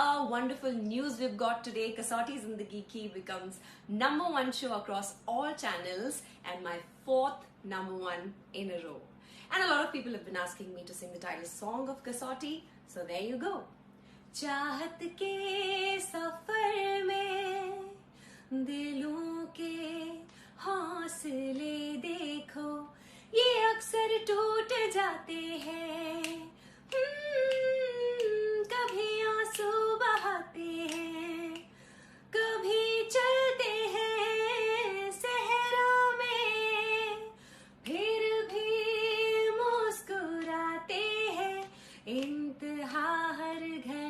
a wonderful news we've got today. Kasauti Zindagi Ki becomes #1 show across all channels and my 4th #1 in a row. And a lot of people have been asking me to sing the title song of Kasauti, so there you go. चाहत के सफर में दिलों के हौसले देखो, ये अक्सर टूट जाते हैं, कभी आंसू बहाते हैं, कभी चलते हैं सहरा में, फिर भी मुस्कुराते हैं इंतहा हर घर